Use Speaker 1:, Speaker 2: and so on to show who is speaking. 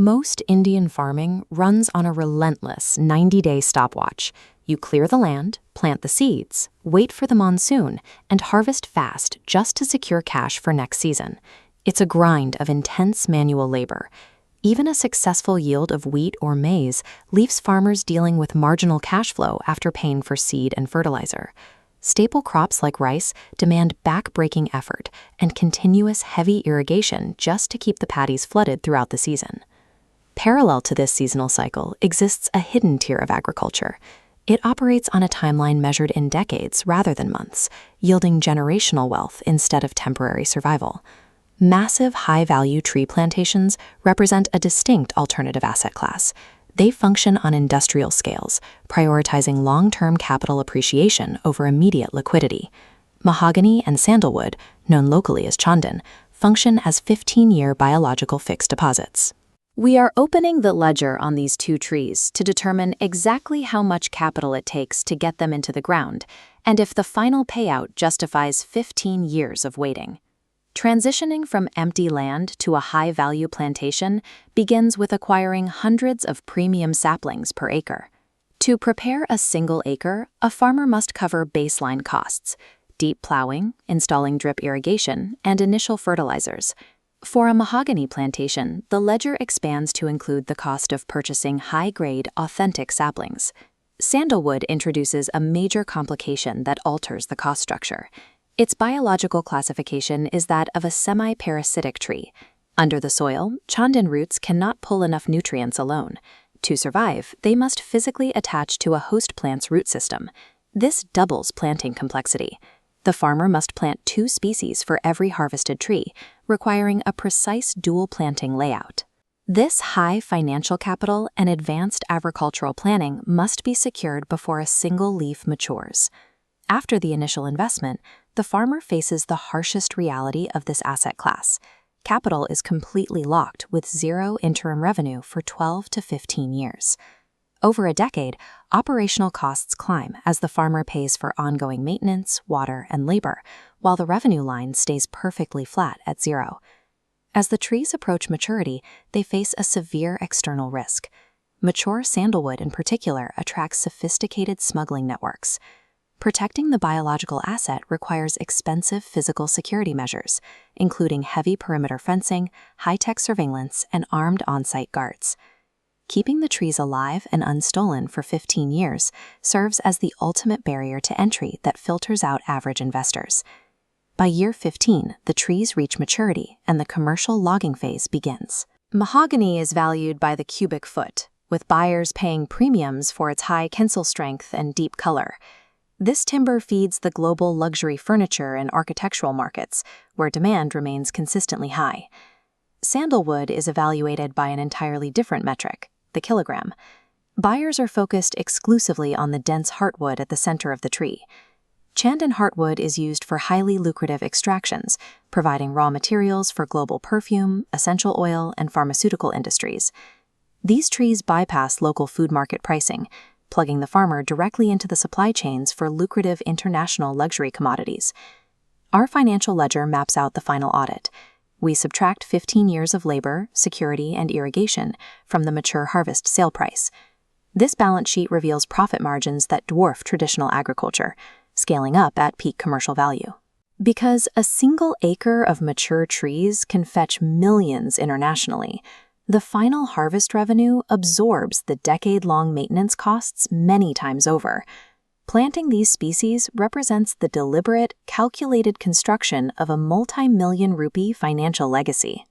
Speaker 1: Most Indian farming runs on a relentless 90-day stopwatch. You clear the land, plant the seeds, wait for the monsoon, and harvest fast just to secure cash for next season. It's a grind of intense manual labor. Even a successful yield of wheat or maize leaves farmers dealing with marginal cash flow after paying for seed and fertilizer. Staple crops like rice demand back-breaking effort and continuous heavy irrigation just to keep the paddies flooded throughout the season. Parallel to this seasonal cycle exists a hidden tier of agriculture. It operates on a timeline measured in decades rather than months, yielding generational wealth instead of temporary survival. Massive high-value tree plantations represent a distinct alternative asset class. They function on industrial scales, prioritizing long-term capital appreciation over immediate liquidity. Mahogany and Sandalwood, known locally as Chandan, function as 15-year biological fixed deposits. We are opening the ledger on these two trees to determine exactly how much capital it takes to get them into the ground, and if the final payout justifies 15 years of waiting. Transitioning from empty land to a high-value plantation begins with acquiring hundreds of premium saplings per acre. To prepare a single acre, a farmer must cover baseline costs: deep plowing, installing drip irrigation, and initial fertilizers. For a mahogany plantation, the ledger expands to include the cost of purchasing high-grade, authentic saplings. Sandalwood introduces a major complication that alters the cost structure. Its biological classification is that of a semi-parasitic tree. Under the soil, Chandan roots cannot pull enough nutrients alone. To survive, they must physically attach to a host plant's root system. This doubles planting complexity. The farmer must plant 2 species for every harvested tree, requiring a precise dual planting layout. This high financial capital and advanced agricultural planning must be secured before a single leaf matures. After the initial investment, the farmer faces the harshest reality of this asset class. Capital is completely locked with zero interim revenue for 12 to 15 years. Over a decade, operational costs climb as the farmer pays for ongoing maintenance, water, and labor, while the revenue line stays perfectly flat at zero. As the trees approach maturity, they face a severe external risk. Mature sandalwood in particular attracts sophisticated smuggling networks. Protecting the biological asset requires expensive physical security measures, including heavy perimeter fencing, high-tech surveillance, and armed on-site guards. Keeping the trees alive and unstolen for 15 years serves as the ultimate barrier to entry that filters out average investors. By year 15, the trees reach maturity and the commercial logging phase begins. Mahogany is valued by the cubic foot, with buyers paying premiums for its high tensile strength and deep color. This timber feeds the global luxury furniture and architectural markets, where demand remains consistently high. Sandalwood is evaluated by an entirely different metric, the kilogram. Buyers are focused exclusively on the dense heartwood at the center of the tree. Chandan heartwood is used for highly lucrative extractions, providing raw materials for global perfume, essential oil, and pharmaceutical industries. These trees bypass local food market pricing, plugging the farmer directly into the supply chains for lucrative international luxury commodities. Our financial ledger maps out the final audit. We subtract 15 years of labor, security, and irrigation from the mature harvest sale price. This balance sheet reveals profit margins that dwarf traditional agriculture, scaling up at peak commercial value. Because a single acre of mature trees can fetch millions internationally, the final harvest revenue absorbs the decade-long maintenance costs many times over. Planting these species represents the deliberate, calculated construction of a multi-million rupee financial legacy.